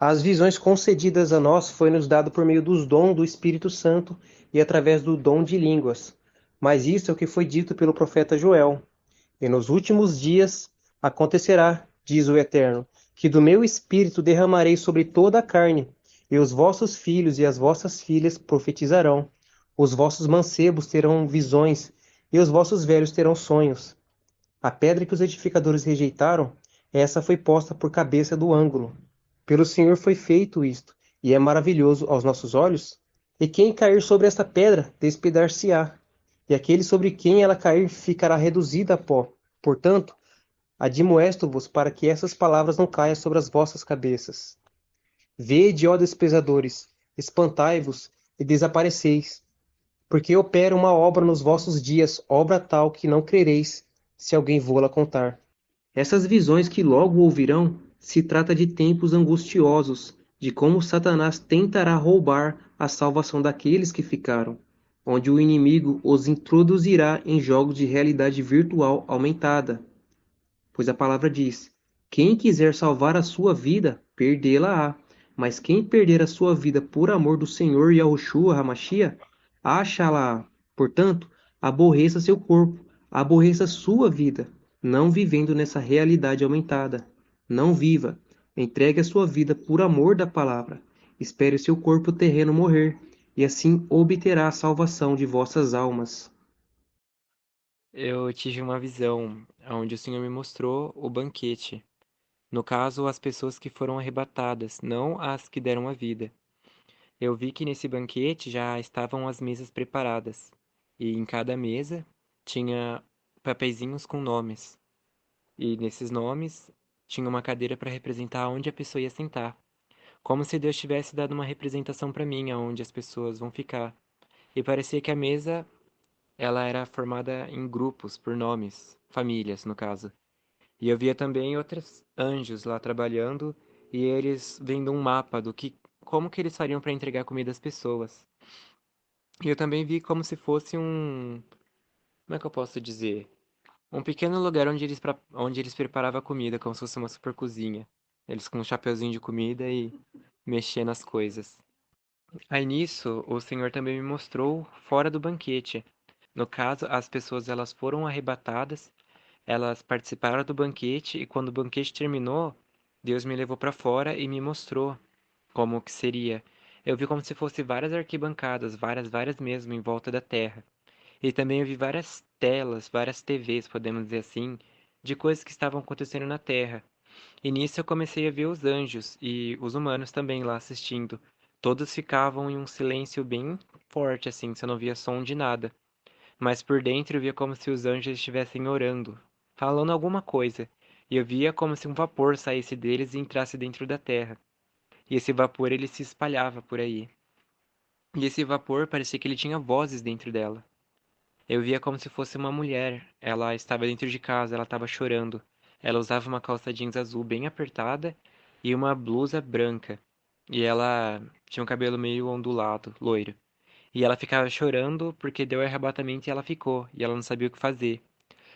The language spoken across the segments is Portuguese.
As visões concedidas a nós foi-nos dado por meio dos dons do Espírito Santo e através do dom de línguas. Mas isso é o que foi dito pelo profeta Joel. E nos últimos dias acontecerá, diz o Eterno, que do meu espírito derramarei sobre toda a carne, e os vossos filhos e as vossas filhas profetizarão. Os vossos mancebos terão visões, e os vossos velhos terão sonhos. A pedra que os edificadores rejeitaram, essa foi posta por cabeça do ângulo. Pelo Senhor foi feito isto, e é maravilhoso aos nossos olhos. E quem cair sobre esta pedra, despedar-se-á, e aquele sobre quem ela cair ficará reduzido a pó. Portanto, admoesto-vos para que essas palavras não caiam sobre as vossas cabeças. Vede, ó desprezadores, espantai-vos e desapareceis, porque opera uma obra nos vossos dias, obra tal que não crereis, se alguém vô-la contar. Essas visões que logo ouvirão se trata de tempos angustiosos, de como Satanás tentará roubar a salvação daqueles que ficaram, onde o inimigo os introduzirá em jogos de realidade virtual aumentada. Pois a palavra diz: quem quiser salvar a sua vida, perdê-la-á. Mas quem perder a sua vida por amor do Senhor Yahushua Hamashia, achá-la-á. Portanto, aborreça seu corpo, aborreça sua vida, não vivendo nessa realidade aumentada. Não viva. Entregue a sua vida por amor da palavra. Espere seu corpo terreno morrer, e assim obterá a salvação de vossas almas. Eu tive uma visão onde o Senhor me mostrou o banquete. No caso, as pessoas que foram arrebatadas, não as que deram a vida. Eu vi que nesse banquete já estavam as mesas preparadas, e em cada mesa tinha papeizinhos com nomes. E nesses nomes tinha uma cadeira para representar onde a pessoa ia sentar. Como se Deus tivesse dado uma representação para mim, aonde as pessoas vão ficar. E parecia que a mesa, ela era formada em grupos, por nomes, famílias, no caso. E eu via também outros anjos lá trabalhando e eles vendo um mapa do que, como que eles fariam para entregar comida às pessoas. E eu também vi como se fosse como é que eu posso dizer? Um pequeno lugar onde eles preparavam a comida, como se fosse uma super cozinha. Eles com um chapeuzinho de comida e mexendo nas coisas. Aí nisso, o Senhor também me mostrou fora do banquete. No caso, as pessoas elas foram arrebatadas, elas participaram do banquete e quando o banquete terminou, Deus me levou para fora e me mostrou como que seria. Eu vi como se fosse várias arquibancadas, várias mesmo em volta da terra. E também eu vi várias telas, várias TVs, podemos dizer assim, de coisas que estavam acontecendo na terra. E nisso eu comecei a ver os anjos e os humanos também lá assistindo. Todos ficavam em um silêncio bem forte, assim, você não via som de nada. Mas por dentro eu via como se os anjos estivessem orando, falando alguma coisa. E eu via como se um vapor saísse deles e entrasse dentro da terra. E esse vapor ele se espalhava por aí. E esse vapor parecia que ele tinha vozes dentro dela. Eu via como se fosse uma mulher. Ela estava dentro de casa, ela estava chorando. Ela usava uma calça jeans azul bem apertada e uma blusa branca. E ela tinha um cabelo meio ondulado, loiro. E ela ficava chorando porque deu arrebatamento e ela ficou, e ela não sabia o que fazer.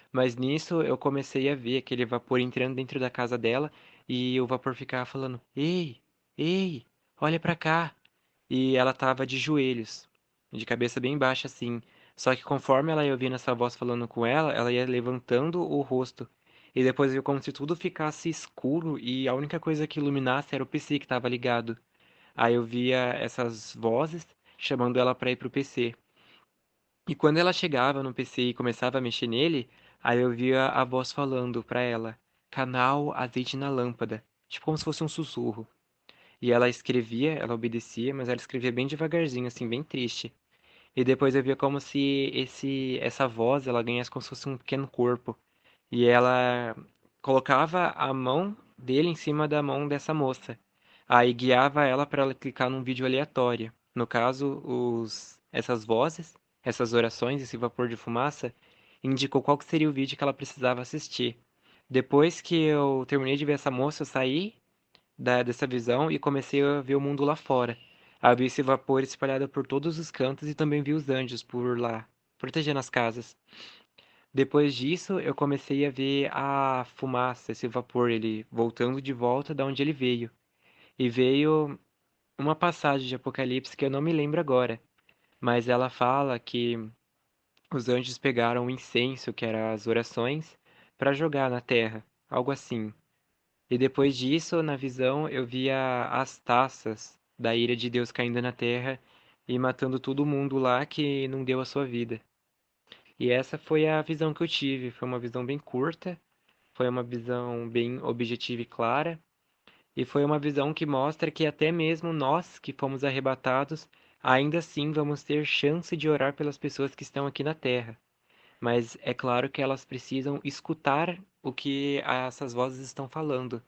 Mas nisso eu comecei a ver aquele vapor entrando dentro da casa dela e o vapor ficava falando: Ei, ei, olha pra cá. E ela tava de joelhos, de cabeça bem baixa assim. Só que conforme ela ia ouvindo essa voz falando com ela ia levantando o rosto. E depois viu como se tudo ficasse escuro e a única coisa que iluminasse era o PC que estava ligado. Aí eu via essas vozes chamando ela para ir pro PC. E quando ela chegava no PC e começava a mexer nele, aí eu via a voz falando pra ela: canal azeite na lâmpada. Tipo como se fosse um sussurro. E ela escrevia, ela obedecia, mas ela escrevia bem devagarzinho, assim, bem triste. E depois eu via como se essa voz, ela ganhasse como se fosse um pequeno corpo. E ela colocava a mão dele em cima da mão dessa moça. Aí guiava ela para ela clicar num vídeo aleatório. No caso, essas vozes, essas orações, esse vapor de fumaça, indicou qual que seria o vídeo que ela precisava assistir. Depois que eu terminei de ver essa moça, eu saí dessa visão e comecei a ver o mundo lá fora. Aí vi esse vapor espalhado por todos os cantos e também vi os anjos por lá, protegendo as casas. Depois disso, eu comecei a ver a fumaça, esse vapor, ele voltando de volta da onde ele veio. E veio uma passagem de Apocalipse que eu não me lembro agora, mas ela fala que os anjos pegaram o incenso, que eram as orações, para jogar na terra, algo assim. E depois disso, na visão, eu via as taças da ira de Deus caindo na terra e matando todo mundo lá que não deu a sua vida. E essa foi a visão que eu tive. Foi uma visão bem curta, foi uma visão bem objetiva e clara, e foi uma visão que mostra que até mesmo nós que fomos arrebatados, ainda assim vamos ter chance de orar pelas pessoas que estão aqui na terra. Mas é claro que elas precisam escutar o que essas vozes estão falando.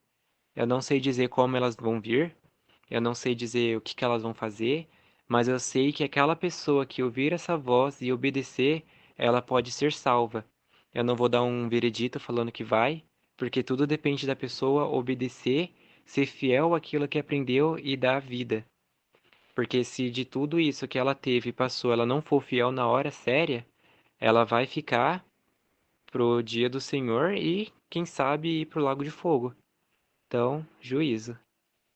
Eu não sei dizer como elas vão vir, eu não sei dizer o que elas vão fazer, mas eu sei que aquela pessoa que ouvir essa voz e obedecer, ela pode ser salva. Eu não vou dar um veredito falando que vai, porque tudo depende da pessoa obedecer, ser fiel àquilo que aprendeu e dar a vida. Porque se de tudo isso que ela teve e passou, ela não for fiel na hora séria, ela vai ficar pro dia do Senhor e, quem sabe, ir pro lago de fogo. Então, juízo.